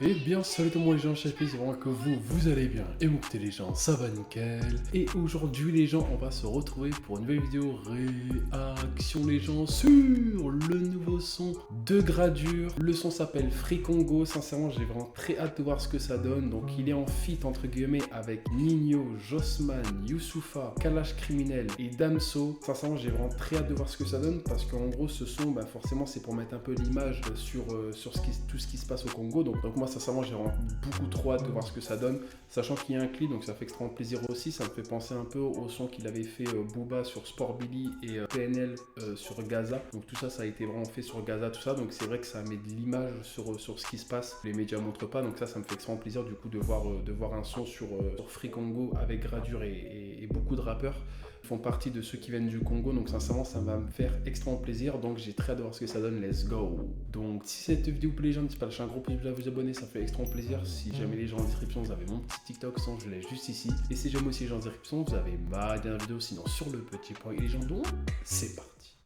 Eh bien, salut tout le monde les gens, j'espère vraiment que vous allez bien. Et vous écoutez les gens, ça va nickel. Et aujourd'hui les gens, on va se retrouver pour une nouvelle vidéo réaction les gens sur le nouveau son de Gradure. Le son s'appelle Free Congo, sincèrement j'ai vraiment très hâte de voir ce que ça donne. Donc il est en feat entre guillemets avec Nino, Jossman, Youssoupha, Kalash Criminel et Damso. Sincèrement j'ai vraiment très hâte de voir ce que ça donne parce qu'en gros ce son, forcément c'est pour mettre un peu l'image sur tout ce qui se passe au Congo. Donc moi sincèrement j'ai vraiment beaucoup trop hâte de voir ce que ça donne, sachant qu'il y a un clip donc ça fait extrêmement plaisir aussi. Ça me fait penser un peu au son qu'il avait fait Booba sur Sport Billy et PNL sur Gaza. Donc tout ça a été vraiment fait sur Gaza, tout ça, donc c'est vrai que ça met de l'image sur ce qui se passe. Les médias montrent pas, donc ça me fait extrêmement plaisir du coup de voir un son sur Free Congo avec Gradure et beaucoup de rappeurs font partie de ceux qui viennent du Congo, donc sincèrement ça va me faire extrêmement plaisir, donc j'ai très hâte de voir ce que ça donne. Let's go. Donc si cette vidéo vous plaît les gens, n'hésitez pas à lâcher un gros pouce bleu, à vous abonner, ça fait extrêmement plaisir. Si jamais les gens en description, vous avez mon petit TikTok, sans je laisse juste ici, et si jamais aussi les gens en description, vous avez ma dernière vidéo sinon sur le petit point et les gens, donc c'est parti.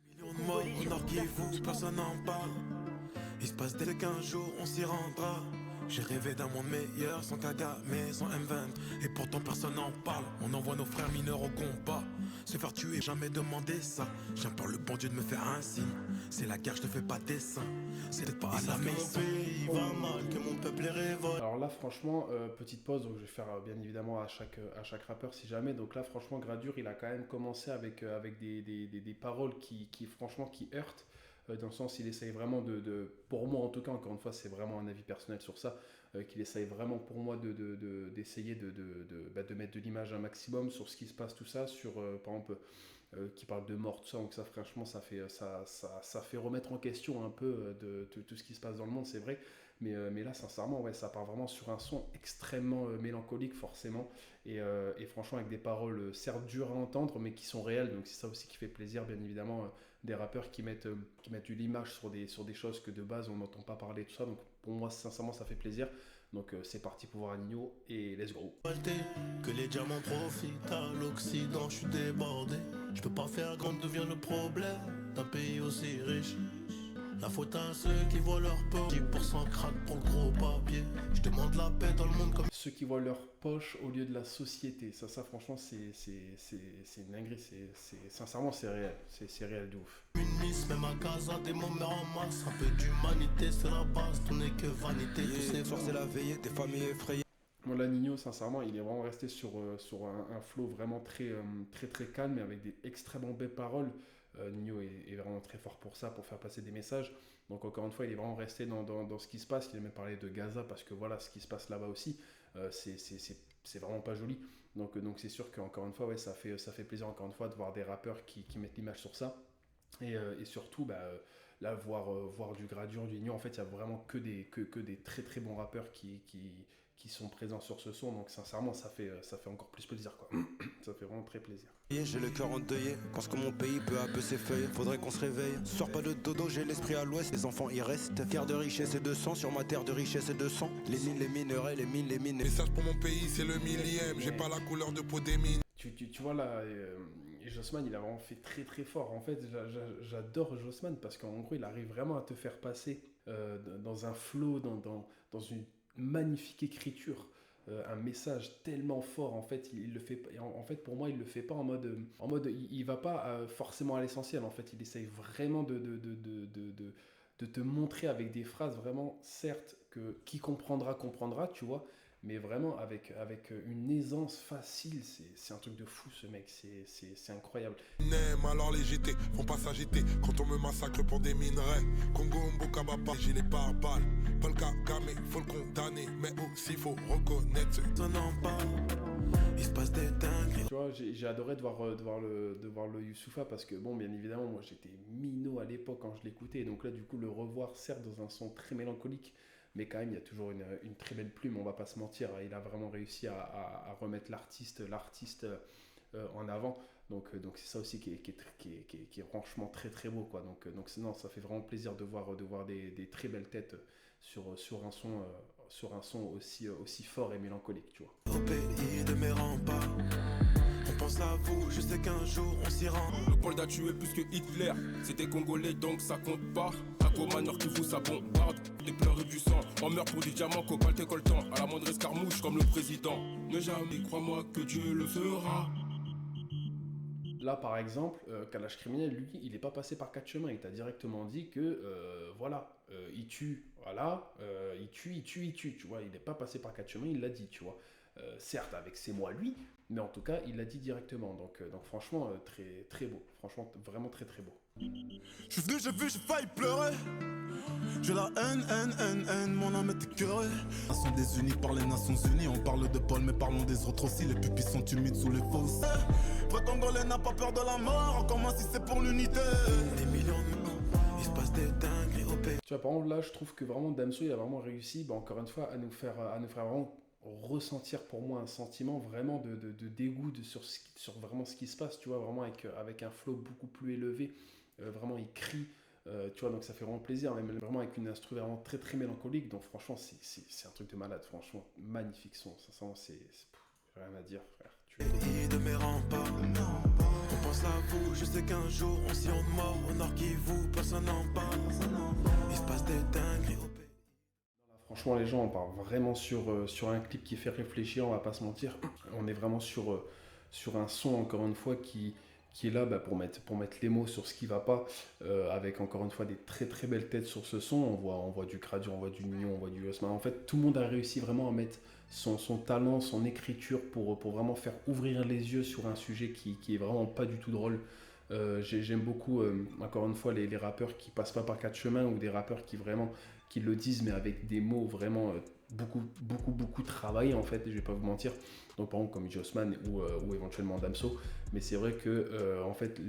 Millions de morts, on arguez-vous, personne n'en parle. Il se passe dès qu'un jour on s'y rendra. J'ai rêvé d'un monde meilleur, sans Kagame, sans M20. Et pourtant personne n'en parle. On envoie nos frères mineurs au combat. Se faire tuer, jamais demander ça. J'implore le bon Dieu de me faire un signe. C'est la guerre, je te fais pas dessin. C'est peut-être pas à la maison. Il va mal, que mon peuple est révolte. Alors là franchement, petite pause, donc je vais faire bien évidemment à chaque rappeur si jamais. Donc là franchement Gradure il a quand même commencé avec des paroles qui franchement qui heurtent. Dans le sens il essaye vraiment pour moi en tout cas, encore une fois c'est vraiment un avis personnel sur ça, qu'il essaye vraiment pour moi d'essayer de mettre de l'image un maximum sur ce qui se passe, tout ça, sur par exemple qui parle de mort, tout ça, donc ça franchement ça fait remettre en question un peu de tout ce qui se passe dans le monde, c'est vrai, mais là sincèrement ouais, ça part vraiment sur un son extrêmement mélancolique forcément, et franchement avec des paroles certes dures à entendre mais qui sont réelles, donc c'est ça aussi qui fait plaisir bien évidemment, des rappeurs qui mettent de l'image sur des choses que de base on n'entend pas parler, tout ça, donc pour moi sincèrement ça fait plaisir. Donc c'est parti pour voir Nino et let's go. Que les diamants profitent à l'Occident, je suis débordé. Je peux pas faire grand, devient le problème d'un pays aussi riche. La faute à ceux qui voient leur peau, 10% crack pour le gros papier. Je demande la paix dans le monde comme ceux qui voient leur poche au lieu de la société. Ça franchement c'est une dinguerie, sincèrement c'est réel, c'est réel de ouf. une miss, même à Gaza, des moments en masse. Un peu d'humanité, c'est la base, tout n'est que vanité. Tous ces soirs c'est la veillée, des familles effrayées. Bon là Nino sincèrement il est vraiment resté sur un flow vraiment très calme et avec des extrêmement belles paroles. Nino est vraiment très fort pour ça, pour faire passer des messages. Donc encore une fois il est vraiment resté dans ce qui se passe. Il a même parlé de Gaza parce que voilà ce qui se passe là-bas aussi, c'est vraiment pas joli. Donc c'est sûr qu'encore une fois ouais, ça fait plaisir encore une fois de voir des rappeurs qui mettent l'image sur ça. Et surtout, là, voir du Gradure, du Nino, en fait, il y a vraiment que des très bons rappeurs qui sont présents sur ce son. Donc, sincèrement, ça fait encore plus plaisir, quoi. Ça fait vraiment très plaisir. J'ai le cœur endeuillé, pense que mon pays peu à peu s'effeuille. Faudrait qu'on se réveille, sors pas de dodo, j'ai l'esprit à l'ouest. Les enfants y restent, terre de richesse et de sang. Sur ma terre de richesse et de sang. Les mines, les minerais, les mines, les mines. Message pour mon pays, c'est le millième. J'ai pas la couleur de peau des mines. Tu vois là, Jossman il a vraiment fait très fort. En fait, j'adore Jossman parce qu'en gros il arrive vraiment à te faire passer dans un flow, dans une magnifique écriture, un message tellement fort. En fait, il le fait. En fait, pour moi, il le fait pas en mode il va pas forcément à l'essentiel. En fait, il essaye vraiment de te montrer avec des phrases vraiment, certes, que qui comprendra, tu vois, mais vraiment avec une aisance facile. C'est un truc de fou ce mec, c'est incroyable. N'aime alors les GT, font pas s'agiter quand on me massacre pour des minerais. Congo, Mbokabapa, gilet par balle. Paul Kagame, faut le condamner, mais aussi faut reconnaître ce qu'on en parle. Il se passe des dingueries. Tu vois, j'ai adoré de voir le Youssoupha parce que bon, bien évidemment, moi j'étais minot à l'époque quand je l'écoutais, donc là du coup le revoir certes dans un son très mélancolique, mais quand même il y a toujours une très belle plume, on va pas se mentir. Il a vraiment réussi à remettre l'artiste en avant, donc c'est ça aussi qui est franchement très beau, quoi. Donc non, ça fait vraiment plaisir de voir des très belles têtes sur un son aussi fort et mélancolique, tu vois. Au pays de mes remparts, on pense pense à vous, je sais qu'un jour on s'y rend. Léopold a tué plus que Hitler, c'était congolais donc ça compte pas. Un commandeur qui vous ça bombarde, des pleurs et du sang. On meurt pour du diamant, cobalt et coltan. À la moindre escarmouche comme le président. Ne jamais crois-moi que Dieu le fera. Là, par exemple, Kalash Criminel, lui, il n'est pas passé par quatre chemins. Il t'a directement dit que, voilà, il tue, voilà, il tue, tu vois. Il n'est pas passé par quatre chemins, il l'a dit, tu vois. Certes, avec ses mots à lui, mais en tout cas, il l'a dit directement. Donc franchement, très, très beau. Franchement, vraiment très, très beau. Je suis venu, j'ai vu, j'ai failli pleurer. J'ai la haine, mon âme est écœurée. Nations désunies par les Nations Unies. On parle de Paul, mais parlons des autres aussi. Les pupilles sont humides sous les fosses. Vrai Congolais n'a pas peur de la mort, encore moins si c'est pour l'unité. Des millions de mots, il se passe des dingueries au pays. Tu vois, par exemple, là, je trouve que vraiment Damso, il a vraiment réussi, bah, encore une fois, à nous faire vraiment ressentir pour moi un sentiment vraiment de dégoût sur vraiment ce qui se passe, tu vois, vraiment avec un flow beaucoup plus élevé. Vraiment, il crie. Tu vois, donc ça fait vraiment plaisir, même vraiment avec une instru vraiment très très mélancolique. Donc franchement, c'est un truc de malade, franchement, magnifique son. Sincèrement, rien à dire, frère. De mes remparts, on pense à vous, je sais qu'un jour on s'y rend de mort. Au nord qui vous, personne n'en parle. Il se passe des dingueries au pays. Franchement, les gens, on part vraiment sur un clip qui fait réfléchir, on va pas se mentir. On est vraiment sur un son, encore une fois, qui est là bah, pour mettre les mots sur ce qui va pas, avec encore une fois des très très belles têtes sur ce son. On voit du Cradur, on voit du Nino, on voit du Osman. En fait, tout le monde a réussi vraiment à mettre son talent, son écriture pour vraiment faire ouvrir les yeux sur un sujet qui est vraiment pas du tout drôle. J'aime beaucoup, encore une fois, les rappeurs qui passent pas par quatre chemins, ou des rappeurs qui le disent mais avec des mots vraiment beaucoup travaillés, en fait, je vais pas vous mentir. Donc par exemple comme Jossman ou éventuellement Damso, mais c'est vrai que en fait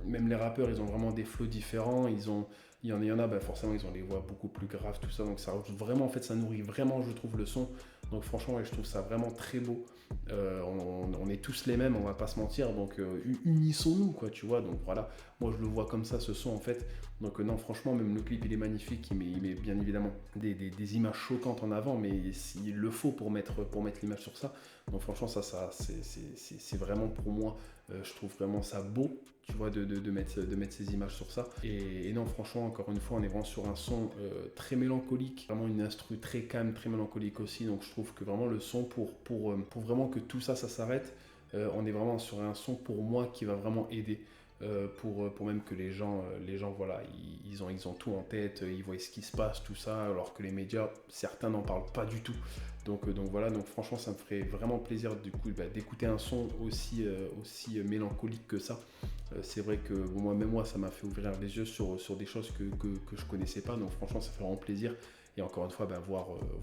même les rappeurs, ils ont vraiment des flows différents. Il y en a bah, forcément ils ont des voix beaucoup plus graves, tout ça, donc ça rajoute vraiment, en fait ça nourrit vraiment, je trouve, le son. Donc franchement ouais, je trouve ça vraiment très beau. On est tous les mêmes, on va pas se mentir, donc unissons-nous, quoi, tu vois. Donc voilà, moi je le vois comme ça, ce son, en fait. Donc non, franchement, même le clip il est magnifique, il met bien évidemment des images choquantes en avant, mais il le faut pour mettre l'image sur ça. Donc franchement ça c'est vraiment, pour moi, je trouve vraiment ça beau, tu vois, de mettre ces images sur ça. Et non, franchement, encore une fois, on est vraiment sur un son très mélancolique, vraiment une instru très calme, très mélancolique aussi. Donc je trouve que vraiment le son, pour vraiment que tout ça s'arrête, on est vraiment sur un son, pour moi, qui va vraiment aider. Pour même que les gens voilà, ils ont tout en tête, ils voient ce qui se passe, tout ça, alors que les médias, certains n'en parlent pas du tout. Donc voilà, donc franchement ça me ferait vraiment plaisir du coup d'écouter un son aussi mélancolique que ça. C'est vrai que moi ça m'a fait ouvrir les yeux sur des choses que je connaissais pas, donc franchement ça fait vraiment plaisir. Et encore une fois,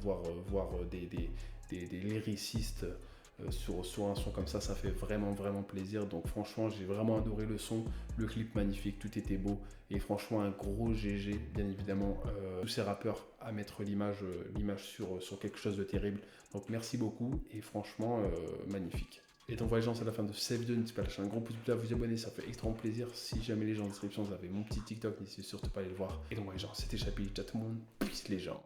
voir des lyricistes sur un son comme ça fait vraiment plaisir. Donc franchement, j'ai vraiment adoré le son, le clip magnifique, tout était beau. Et franchement, un gros GG, bien évidemment, tous ces rappeurs à mettre l'image sur quelque chose de terrible. Donc merci beaucoup, et franchement, magnifique. Et donc voilà les gens, c'est la fin de cette vidéo. N'hésitez pas à lâcher un gros pouce bleu, à vous abonner, ça fait extrêmement plaisir. Si jamais les gens en description, vous avez mon petit TikTok, n'hésitez surtout pas à aller le voir. Et donc voilà les gens, c'était Chapi, ciao tout le monde, peace les gens.